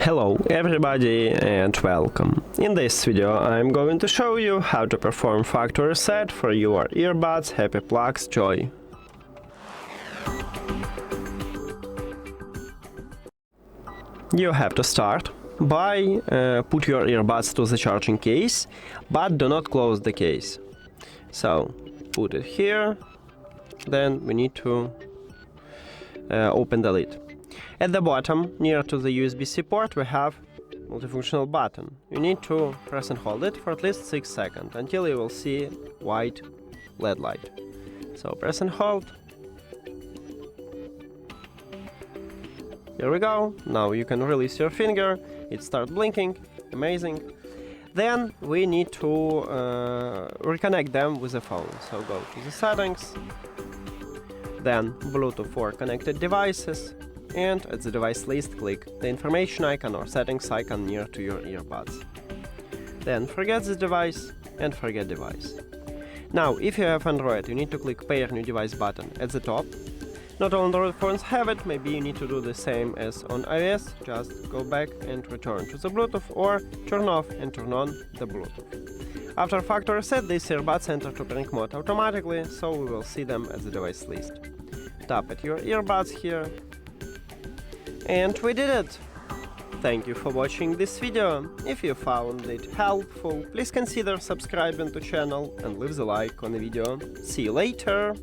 Hello everybody and welcome. In this video I'm going to show you how to perform factory reset for your Earbuds Happy Plugs Joy. You have to start by put your earbuds to the charging case, but do not close the case. So put it here, then we need to open the lid. At the bottom, near to the USB-C port, we have multifunctional button. You need to press and hold it for at least 6 seconds until you will see white LED light. So press and hold. Here we go. Now you can release your finger. It starts blinking. Amazing. Then we need to reconnect them with the phone. So go to the settings, then Bluetooth for connected devices, and at the device list click the information icon or settings icon near to your earbuds. Then forget this device and forget device. Now if you have Android, you need to click pair new device button at the top. Not all Android phones have it, maybe you need to do the same as on iOS, just go back and return to the Bluetooth or turn off and turn on the Bluetooth. After factory reset, these earbuds enter to pairing mode automatically, so we will see them at the device list. Tap at your earbuds here. And we did it! Thank you for watching this video. If you found it helpful, please consider subscribing to channel and leave the like on the video. See you later!